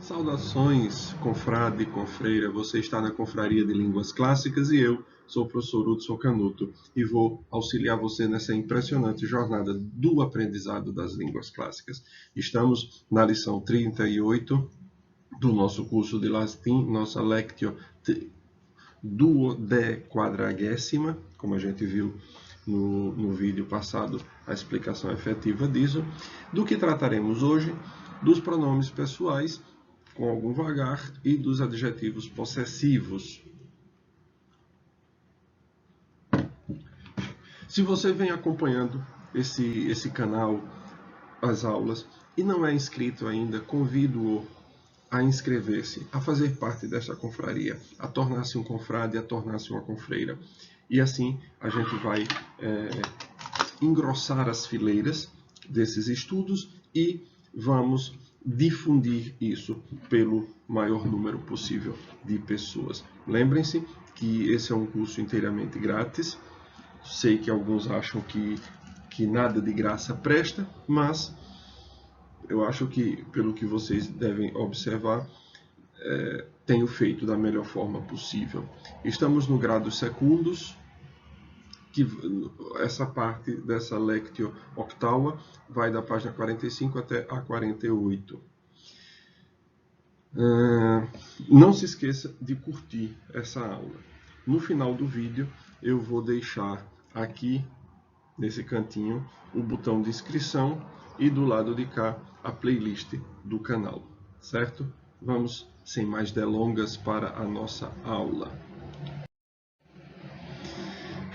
Saudações, confrade e confreira, você está na Confraria de Línguas Clássicas e eu sou o professor Hudson Canuto e vou auxiliar você nessa impressionante jornada do aprendizado das línguas clássicas. Estamos na lição 38 do nosso curso de latim, nossa Lectio duodequadragésima, como a gente viu no vídeo passado, a explicação efetiva disso. Do que trataremos hoje? Dos pronomes pessoais, com algum vagar, e dos adjetivos possessivos. Se você vem acompanhando esse canal, as aulas, e não é inscrito ainda, convido-o a inscrever-se, a fazer parte desta confraria, a tornar-se um confrade, a tornar-se uma confreira. E assim a gente vai engrossar as fileiras desses estudos e vamos difundir isso pelo maior número possível de pessoas. Lembrem-se que esse é um curso inteiramente grátis. Sei que alguns acham que nada de graça presta, mas eu acho que, pelo que vocês devem observar, tenho feito da melhor forma possível. Estamos no grado secundus, que essa parte dessa Lectio Octava vai da página 45 até a 48. Não se esqueça de curtir essa aula. No final do vídeo eu vou deixar aqui, nesse cantinho, o botão de inscrição e do lado de cá a playlist do canal, certo? Vamos, sem mais delongas, para a nossa aula.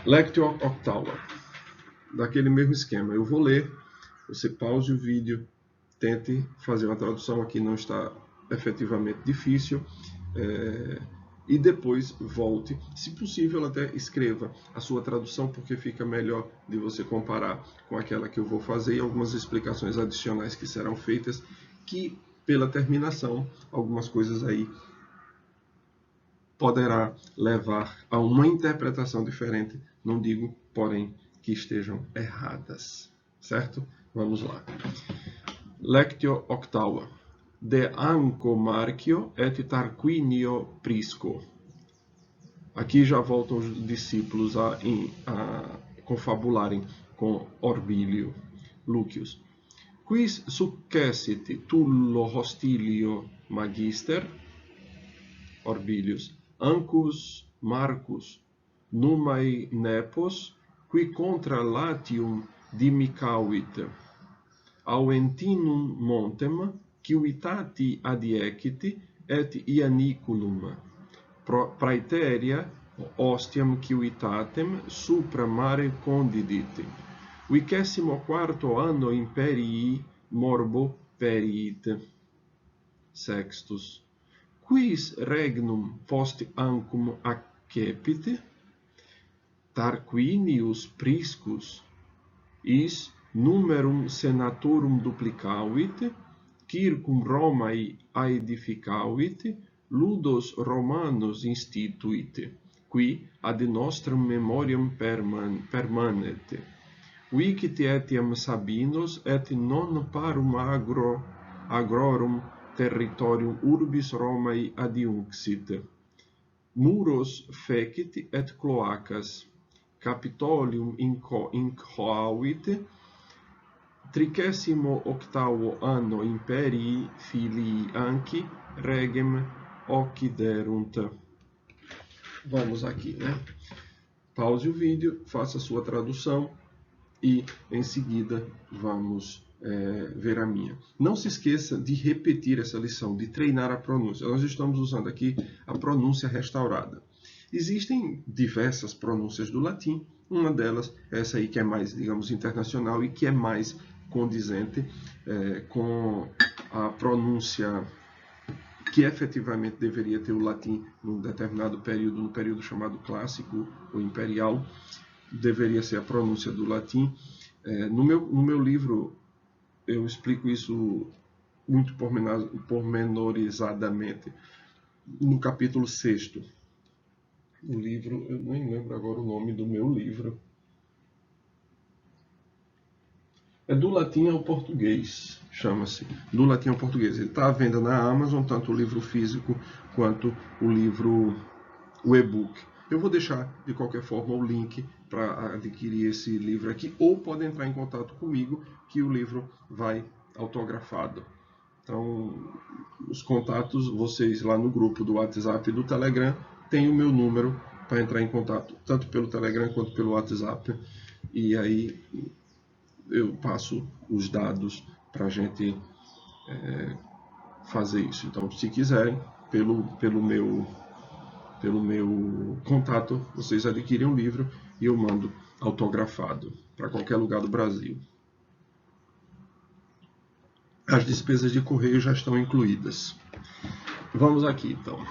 Lectio Octava. Daquele mesmo esquema, eu vou ler, você pause o vídeo, tente fazer uma tradução, aqui não está efetivamente difícil, e depois volte, se possível até escreva a sua tradução, porque fica melhor de você comparar com aquela que eu vou fazer e algumas explicações adicionais que serão feitas, que pela terminação, algumas coisas aí poderá levar a uma interpretação diferente, não digo, porém, que estejam erradas, certo? Vamos lá. Lectio Octava. De anco Marcio et Tarquinio Prisco. Aqui já voltam os discípulos a confabularem com Orbilio Lucius. Quis successit Tullo hostilio magister, Orbilius, Ancus Marcus, numae nepos, qui contra Latium dimicavit, Auentinum montem, civitati adiecit, et Ianiculum, praeteria ostiam civitatem supra mare condidit. Vicesimo quarto anno imperii morbo periit. Sextus. Quis regnum post ancum accepit? Tarquinius Priscus, is numerum senatorum duplicavit, circum Romae aedificavit, ludos Romanos instituit, qui ad nostrum memoriam permanet. Vicit etiam Sabinos et non parum agrorum territorium urbis Romae adiunxit. Muros fecit et cloacas, Capitolium incoavit, 38º anno imperii filii Anci regem occiderunt. Vamos aqui, né? Pause o vídeo, faça a sua tradução e em seguida vamos ver a minha. Não se esqueça de repetir essa lição, de treinar a pronúncia. Nós estamos usando aqui a pronúncia restaurada. Existem diversas pronúncias do latim, uma delas é essa aí que é mais, digamos, internacional e que é mais condizente com a pronúncia que efetivamente deveria ter o latim num determinado período, no período chamado clássico ou imperial, deveria ser a pronúncia do latim. No meu livro eu explico isso muito pormenorizadamente no capítulo 6º. O livro, eu nem lembro agora o nome do meu livro. É do latim ao português, chama-se. Do latim ao português. Ele está à venda na Amazon, tanto o livro físico quanto o e-book. Eu vou deixar, de qualquer forma, o link para adquirir esse livro aqui, ou pode entrar em contato comigo, que o livro vai autografado. Então, os contatos, vocês lá no grupo do WhatsApp e do Telegram, tem o meu número para entrar em contato, tanto pelo Telegram quanto pelo WhatsApp. E aí eu passo os dados para a gente fazer isso. Então, se quiserem, pelo meu contato, vocês adquirem um livro e eu mando autografado para qualquer lugar do Brasil. As despesas de correio já estão incluídas. Vamos aqui, então.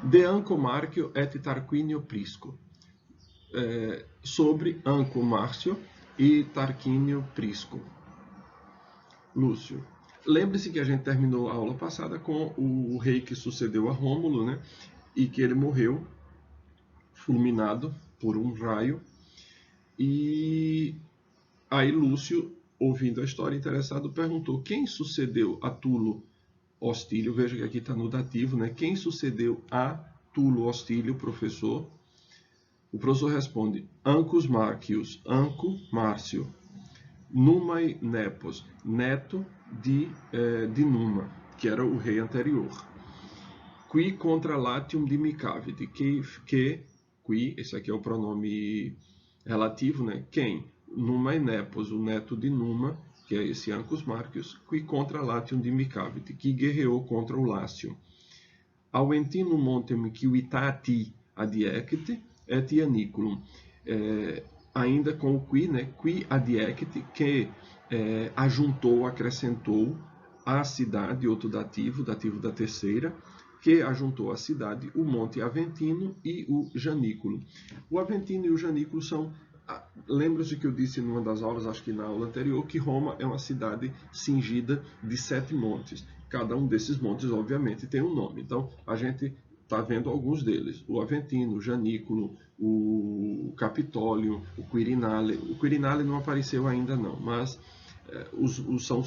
De Anco Marcio et Tarquinio Prisco. Sobre Anco Márcio e Tarquínio Prisco. Lúcio. Lembre-se que a gente terminou a aula passada com o rei que sucedeu a Rômulo, né? E que ele morreu fulminado por um raio. E aí Lúcio, ouvindo a história, interessado, perguntou quem sucedeu a Tulo Hostílio. Veja que aqui está no dativo, né? Quem sucedeu a Tulo Hostílio, professor? O professor responde: Ancus Marcius, Anco Márcio, Numai Nepos, neto de Numa, que era o rei anterior. Qui contra latium dimicavit, qui, esse aqui é o pronome relativo, né? Quem? Numai Nepos, o neto de Numa, que é esse Ancus Marcius, qui contra latium dimicavit, que guerreou contra o Lácio. Auentino montem quitati adiecit et ianiculum. Ainda com o qui, né? Qui adiecit, que ajuntou, acrescentou a cidade, outro dativo da terceira, que ajuntou a cidade, o Monte Aventino e o Janículo. O Aventino e o Janículo são... Lembra-se que eu disse numa das aulas, acho que na aula anterior, que Roma é uma cidade cingida de 7 montes. Cada um desses montes, obviamente, tem um nome. Então, a gente está vendo alguns deles. O Aventino, o Janículo, o Capitólio, o Quirinale. O Quirinale não apareceu ainda não, mas são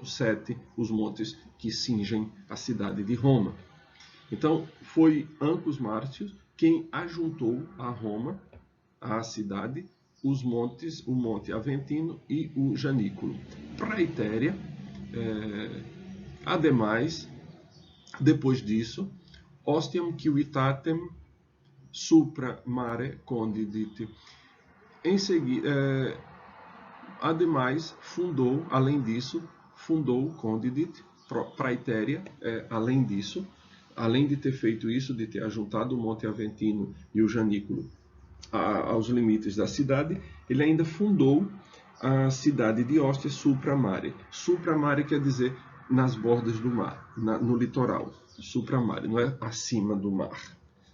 7 os montes que cingem a cidade de Roma. Então, foi Ancus Marcius quem ajuntou a Roma, a cidade, os montes, o Monte Aventino e o Janículo. Praetéria, ademais, depois disso, ostiam civitatem supra mare condidit. Em seguida, ademais, fundou, além disso, condidit, praetéria, além disso, além de ter feito isso, de ter ajuntado o Monte Aventino e o Janículo aos limites da cidade, ele ainda fundou a cidade de Ostia supra mare. Supra mare quer dizer nas bordas do mar, no litoral. Supra mare, não é acima do mar.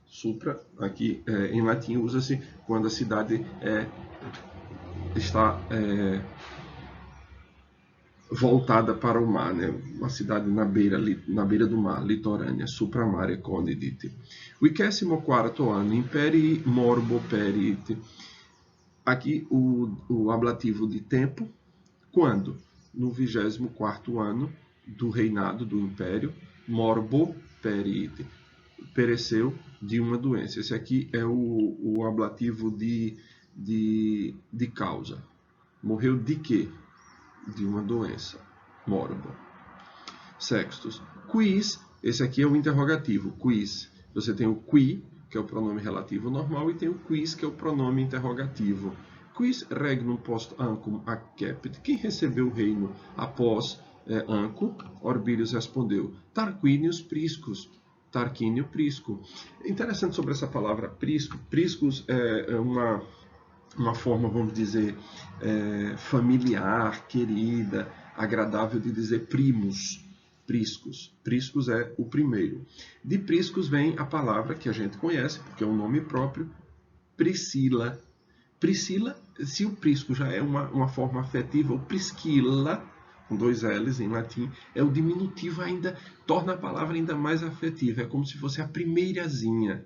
Supra, aqui em latim, usa-se quando a cidade está voltada para o mar, né? Uma cidade na beira do mar, litorânea, supra mare condidit. O 14º ano, imperi morbo perit. Aqui o ablativo de tempo, quando? No 24º ano do reinado do império, morbo perit, pereceu de uma doença. Esse aqui é o ablativo de causa. Morreu de quê? De uma doença, morbo. Sextus. Quis, esse aqui é o interrogativo, quis. Você tem o qui, que é o pronome relativo normal, e tem o quis, que é o pronome interrogativo. Quis regnum post ancum accepit. Quem recebeu o reino após Anco? Orbílios respondeu: Tarquinius Priscus. Tarquínio Prisco. Interessante sobre essa palavra prisco. Priscus é uma forma, vamos dizer, familiar, querida, agradável de dizer primus, priscus. Priscus é o primeiro. De priscus vem a palavra que a gente conhece, porque é um nome próprio, Priscila. Priscila, se o prisco já é uma forma afetiva, o priscila, com 2 L's em latim, é o diminutivo ainda, torna a palavra ainda mais afetiva. É como se fosse a primeirazinha,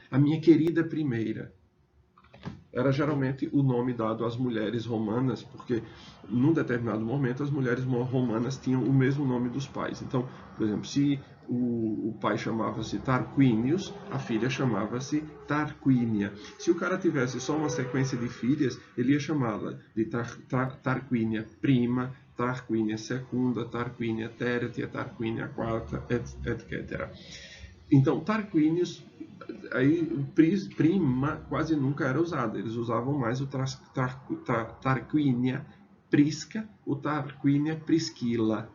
a minha querida primeira. era geralmente o nome dado às mulheres romanas, porque num determinado momento as mulheres romanas tinham o mesmo nome dos pais. Então, por exemplo, se o pai chamava-se Tarquinius, a filha chamava-se Tarquínia. Se o cara tivesse só uma sequência de filhas, ele ia chamá-la de Tarquínia prima, Tarquínia segunda, Tarquínia tertia, Tarquínia quarta, etc. Então, Tarquinius, aí prima quase nunca era usado. Eles usavam mais o Tarquínia prisca, o Tarquínia priscila.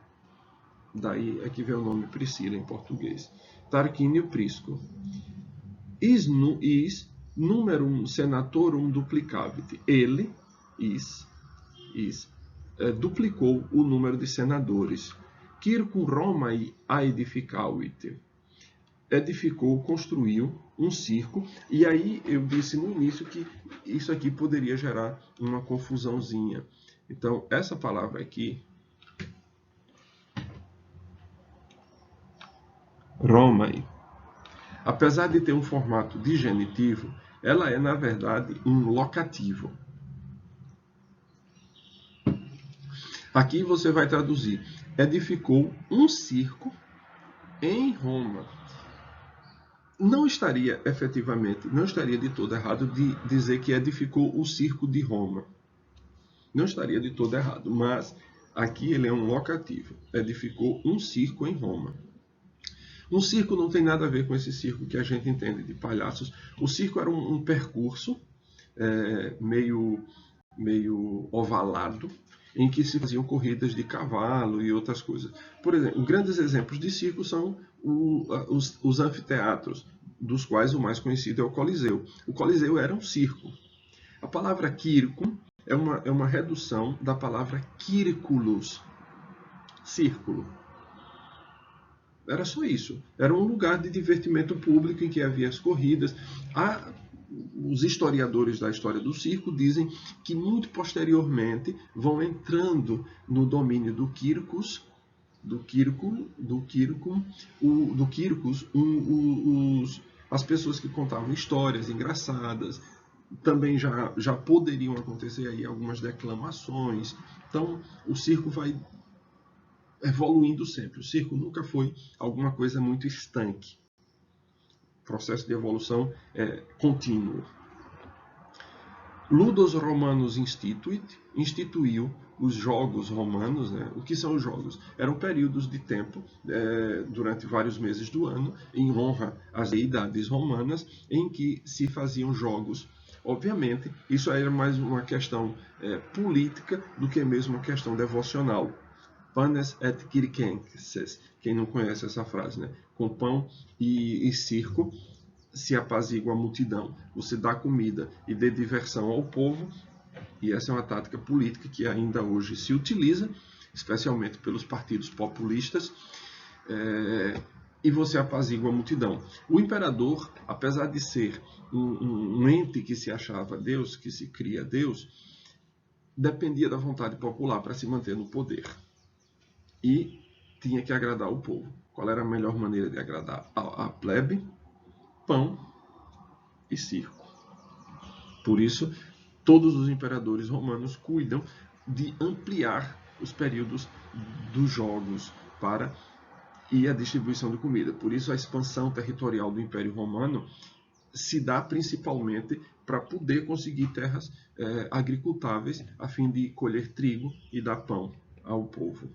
Daí é que vem o nome Priscila em português. Tarquínio Prisco. Is numerum senatorum duplicavit. Ele, duplicou o número de senadores. Circum Romae aedificavit. Edificou, construiu um circo, e aí eu disse no início que isso aqui poderia gerar uma confusãozinha. Então, essa palavra aqui, Romae, apesar de ter um formato de genitivo, ela é, na verdade, um locativo. Aqui você vai traduzir: edificou um circo em Roma. Não estaria de todo errado de dizer que edificou o circo de Roma. Não estaria de todo errado, mas aqui ele é um locativo. Edificou um circo em Roma. Um circo não tem nada a ver com esse circo que a gente entende de palhaços. O circo era um percurso meio ovalado, em que se faziam corridas de cavalo e outras coisas. Por exemplo, grandes exemplos de circo são os anfiteatros, dos quais o mais conhecido é o Coliseu. O Coliseu era um circo. A palavra circo é uma redução da palavra circulus, círculo. Era só isso. Era um lugar de divertimento público em que havia as corridas. Os historiadores da história do circo dizem que muito posteriormente vão entrando no domínio do circus, as pessoas que contavam histórias engraçadas. Também já poderiam acontecer aí algumas declamações. Então, o circo vai evoluindo sempre. O circo nunca foi alguma coisa muito estanque. O processo de evolução é contínuo. Ludos Romanos instituiu os jogos romanos. Né? O que são os jogos? Eram períodos de tempo, durante vários meses do ano, em honra às deidades romanas, em que se faziam jogos. Obviamente, isso era mais uma questão política do que mesmo uma questão devocional. Panes et circenses, quem não conhece essa frase, né? Com pão e circo se apazigua a multidão. Você dá comida e dê diversão ao povo, e essa é uma tática política que ainda hoje se utiliza, especialmente pelos partidos populistas, e você apazigua a multidão. O imperador, apesar de ser um ente que se achava Deus, que se cria Deus, dependia da vontade popular para se manter no poder. E tinha que agradar o povo. Qual era a melhor maneira de agradar a plebe? Pão e circo. Por isso, todos os imperadores romanos cuidam de ampliar os períodos dos jogos e a distribuição de comida. Por isso, a expansão territorial do Império Romano se dá principalmente para poder conseguir terras agricultáveis a fim de colher trigo e dar pão ao povo.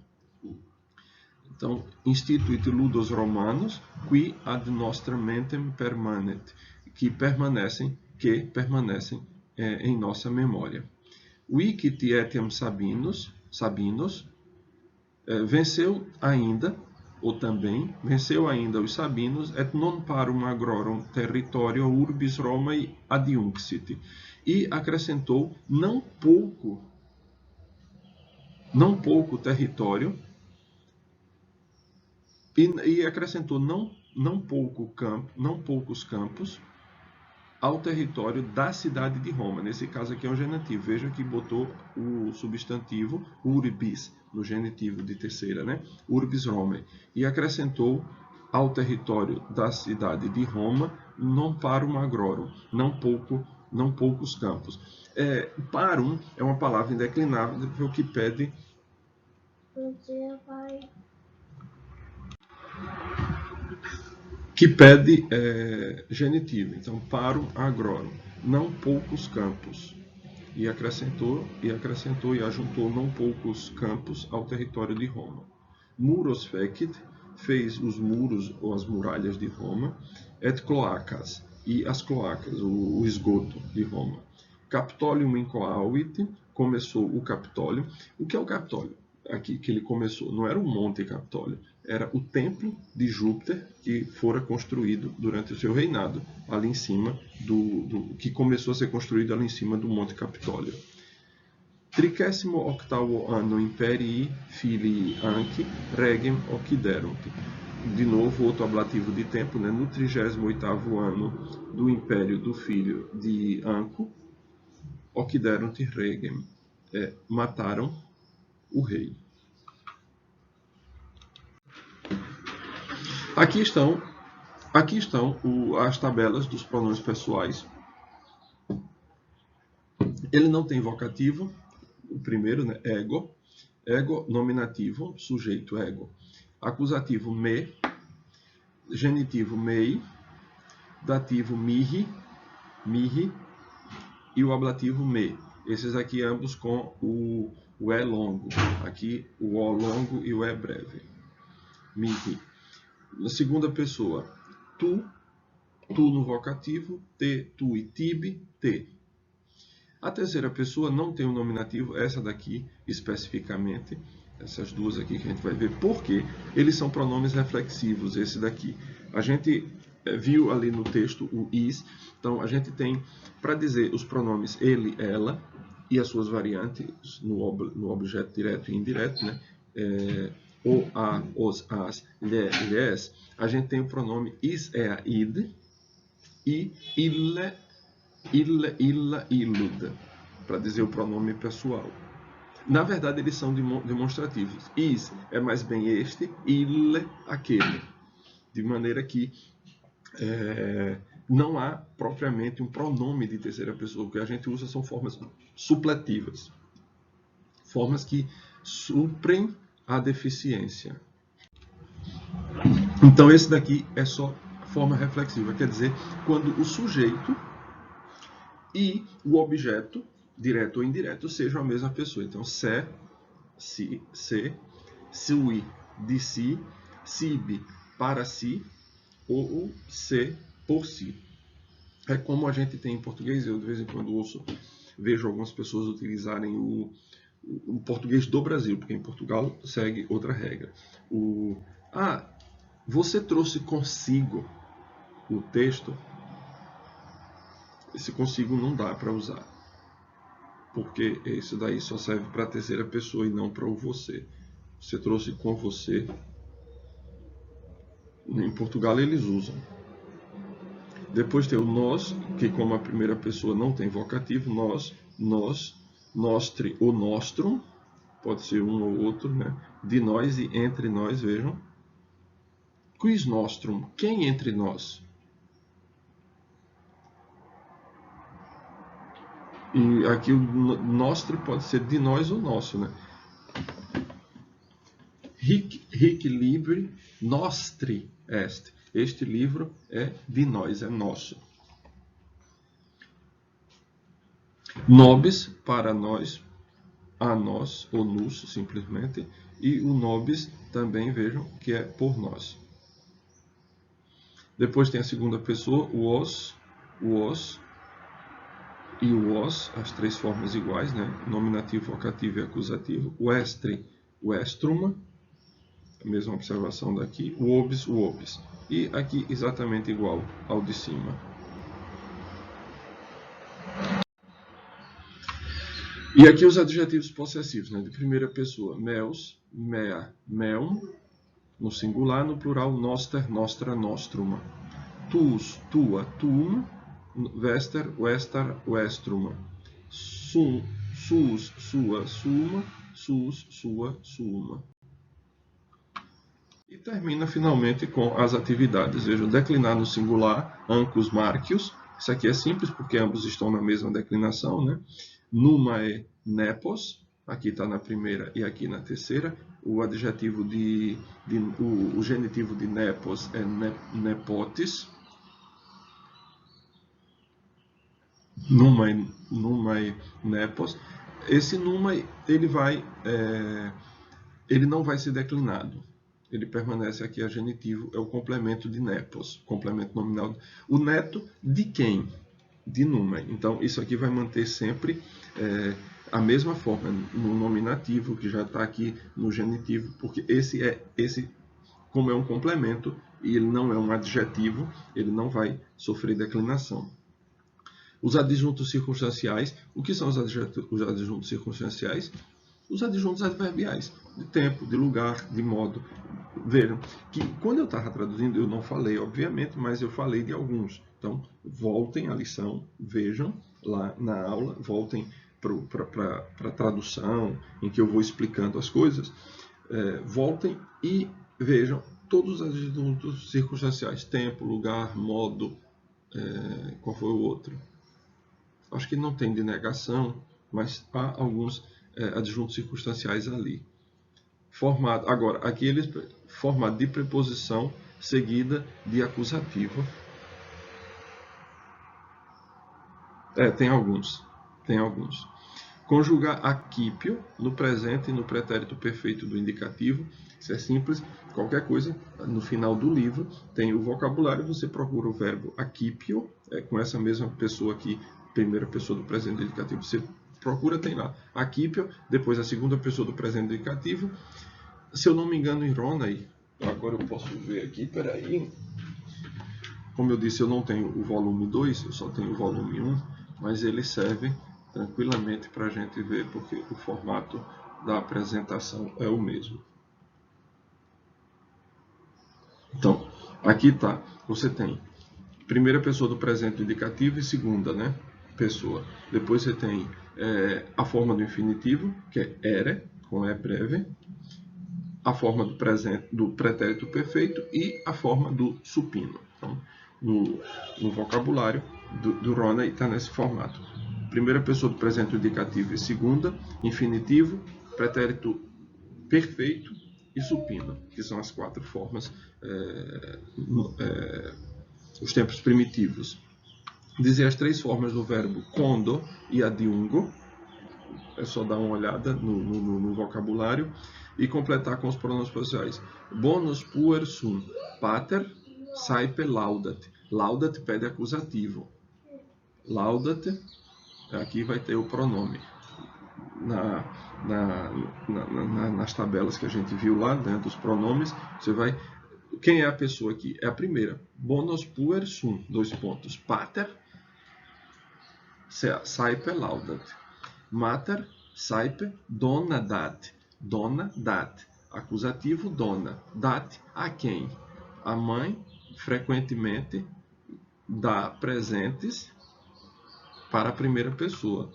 Então, instituit ludos romanos, qui ad nostram mentem permanet, que permanecem em nossa memória. Vicit etiam Sabinos, venceu ainda os Sabinos, et non parum agrorum territorio urbis Romae adiunxit, e acrescentou não pouco território, e acrescentou não poucos campos ao território da cidade de Roma. Nesse caso aqui é um genitivo. Veja que botou o substantivo urbis no genitivo de terceira, né? Urbis Romae. E acrescentou ao território da cidade de Roma non parum agrorum, não pouco não poucos campos. Parum é uma palavra indeclinável que pede... genitivo. Então, parum agrorum, não poucos campos. E acrescentou e ajuntou não poucos campos ao território de Roma. Muros fecit, fez os muros ou as muralhas de Roma, et cloacas, e as cloacas, o esgoto de Roma. Capitolium incoavit, começou o Capitólio. O que é o Capitólio? Aqui que ele começou, não era o Monte Capitólio, era o templo de Júpiter que fora construído durante o seu reinado, ali em cima que começou a ser construído ali em cima do Monte Capitólio. 38º anno imperii filii Anci regem occiderunt. De novo, outro ablativo de tempo, né? No 38º ano do império do filho de Anco, occiderunt regem, mataram o rei. Aqui estão as tabelas dos pronomes pessoais. Ele não tem vocativo, o primeiro, né? Ego, nominativo, sujeito, ego. Acusativo, me. Genitivo, mei. Dativo, mihi, e o ablativo, me. Esses aqui ambos com o E longo. Aqui o O longo e o E breve. Mihi. Na segunda pessoa, tu no vocativo, te, tu e tibi, te. A terceira pessoa não tem um nominativo, essa daqui especificamente, essas duas aqui que a gente vai ver, porque eles são pronomes reflexivos, esse daqui. A gente viu ali no texto o is, então a gente tem, para dizer os pronomes ele, ela e as suas variantes no objeto direto e indireto, né? O, a, os, as, lhe, lhes, a gente tem o pronome is, ea, id e ille, illa, illud, para dizer o pronome pessoal. Na verdade, eles são demonstrativos. Is é mais bem este, ille, aquele. De maneira que não há propriamente um pronome de terceira pessoa. O que a gente usa são formas supletivas. Formas que suprem a deficiência. Então, esse daqui é só forma reflexiva. Quer dizer, quando o sujeito e o objeto, direto ou indireto, sejam a mesma pessoa. Então, se, sui, de si, sibi, para si, ou se, por si. É como a gente tem em português, eu de vez em quando vejo algumas pessoas utilizarem o português do Brasil, porque em Portugal segue outra regra. Você trouxe consigo o texto? Esse consigo não dá para usar, porque isso daí só serve para a terceira pessoa e não para o você. Você trouxe com você. Em Portugal eles usam. Depois tem o nós, que como a primeira pessoa não tem vocativo, nós, nostri ou nostrum, pode ser um ou outro, né? De nós e entre nós, vejam. Quis nostrum, quem entre nós? E aqui o nostro pode ser de nós ou nosso, né? Hic libri nostri est. Este livro é de nós, é nosso. Nobis, para nós, a nós, ou nos, simplesmente. E o nobis também, vejam, que é por nós. Depois tem a segunda pessoa, o os e o os, as três formas iguais, né? Nominativo, vocativo e acusativo. O estre, o estrum, a mesma observação daqui. O obis. E aqui exatamente igual ao de cima. E aqui os adjetivos possessivos, né? De primeira pessoa. Meus, mea, meum, no singular, no plural, noster, nostra, nostrum. Tuus, tua, tuum, vester, vestar, vestrum. Sum, sus, sua, suma, sus, sua, suma. E termina finalmente com as atividades. Vejam, declinar no singular, ancus, marcius, Isso aqui é simples porque ambos estão na mesma declinação, né? Numa é nepos, aqui está na primeira e aqui na terceira. O adjetivo o genitivo de nepos é nepotes. Numa é nepos. Esse numa ele não vai ser declinado. Ele permanece aqui a genitivo, é o complemento de nepos, complemento nominal. O neto de quem? De numa. Então, isso aqui vai manter sempre a mesma forma no nominativo, que já está aqui no genitivo, porque esse, como é um complemento e ele não é um adjetivo, ele não vai sofrer declinação. Os adjuntos circunstanciais. O que são os adjuntos circunstanciais? Os adjuntos adverbiais, de tempo, de lugar, de modo. Vejam que quando eu estava traduzindo, eu não falei, obviamente, mas eu falei de alguns. Então, voltem à lição, vejam lá na aula, voltem para a tradução, em que eu vou explicando as coisas. Voltem e vejam todos os adjuntos circunstanciais, tempo, lugar, modo, qual foi o outro? Acho que não tem de negação, mas há alguns adjuntos circunstanciais ali. Formado, agora, aqui eles formado de preposição seguida de acusativo. Tem alguns. Conjugar aquípio no presente e no pretérito perfeito do indicativo. Isso é simples. Qualquer coisa, no final do livro, tem o vocabulário, você procura o verbo aquípio, com essa mesma pessoa aqui, primeira pessoa do presente do indicativo. Você procura, tem lá. Aquípio, depois a segunda pessoa do presente do indicativo. Se eu não me engano, em Ronay, agora eu posso ver aqui, peraí. Como eu disse, eu não tenho o volume 2, eu só tenho o volume 1, mas ele serve tranquilamente para a gente ver, porque o formato da apresentação é o mesmo. Então, aqui está, você tem primeira pessoa do presente do indicativo e segunda, né, pessoa. Depois você tem a forma do infinitivo, que é ere, com E breve, a forma do presente do pretérito perfeito e a forma do supino. Então, no vocabulário do Ronay está nesse formato. Primeira pessoa do presente indicativo e segunda, infinitivo, pretérito perfeito e supino, que são as quatro formas, os tempos primitivos. Dizer as três formas do verbo quando e adiungo, é só dar uma olhada no vocabulário e completar com os pronomes possessórios. Bonus puer sum, pater, saepe laudat. Laudat pede acusativo. Laudat, aqui vai ter o pronome. Nas tabelas que a gente viu lá, dentro dos pronomes, você vai... Quem é a pessoa aqui? É a primeira. Bonus puer sum, dois pontos. Pater, saepe laudat. Mater, saepe, dona dat. Dona dat. Acusativo, dona. Dat, a quem? A mãe, frequentemente, dá presentes para a primeira pessoa.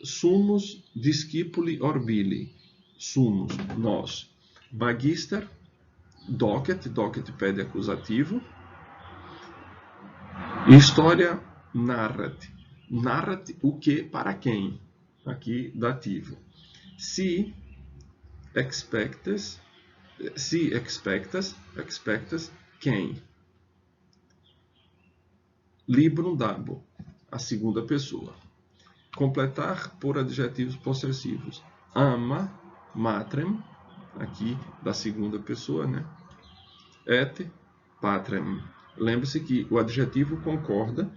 Sumus discipuli orbili. Sumus, nós. Magister, docet. Docet pede acusativo. História, narrat. Narrat o que para quem? Aqui, dativo. Se expectas, quem? Librum dabo, a segunda pessoa. Completar por adjetivos possessivos. Ama, matrem, aqui da segunda pessoa, né? Et patrem. Lembre-se que o adjetivo concorda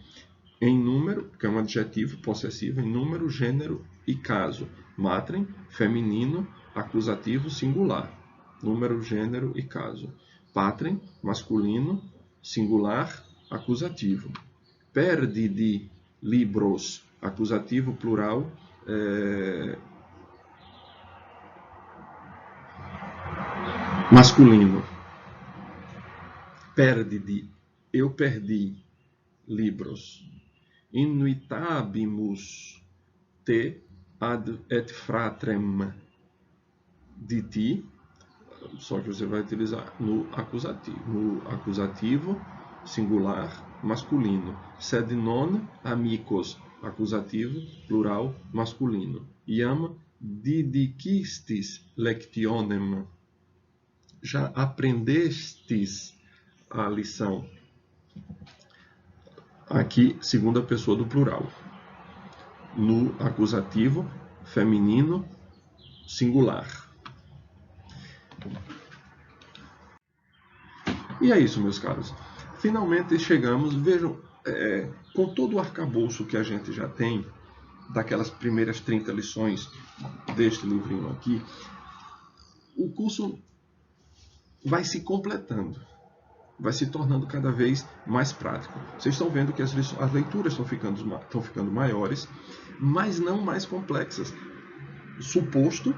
em número, que é um adjetivo possessivo, em número, gênero e caso. Matrem, feminino, acusativo, singular. Número, gênero e caso. Patrem, masculino, singular, acusativo. Perdidi libros, acusativo, plural, masculino. Perdidi, eu perdi libros. Inuitabimus te ad et fratrem de ti. só que você vai utilizar no acusativo singular masculino. Sed non amicos, acusativo plural masculino. Iam didicistis lectionem, já aprendestes a lição. Aqui, segunda pessoa do plural. No acusativo feminino singular. E é isso, meus caros. Finalmente chegamos, vejam, com todo o arcabouço que a gente já tem, daquelas primeiras 30 lições deste livrinho aqui, o curso vai se completando, vai se tornando cada vez mais prático. Vocês estão vendo que as leituras estão ficando maiores, mas não mais complexas, suposto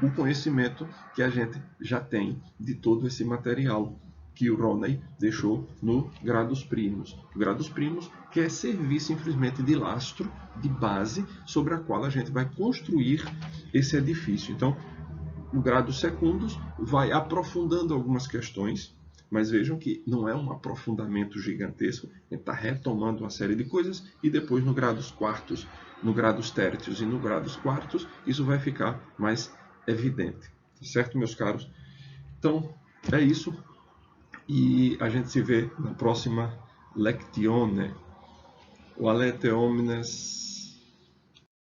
o conhecimento que a gente já tem de todo esse material que o Roney deixou no Gradus Primus. O Gradus Primus quer servir simplesmente de lastro, de base, sobre a qual a gente vai construir esse edifício. Então, o Gradus Secundus vai aprofundando algumas questões, mas vejam que não é um aprofundamento gigantesco, a gente está retomando uma série de coisas, e depois no Gradus Quartus, no Gradus Tertius e no Gradus Quartus, isso vai ficar mais evidente. Certo, meus caros? Então, é isso. E a gente se vê na próxima lectione. Valete omnes.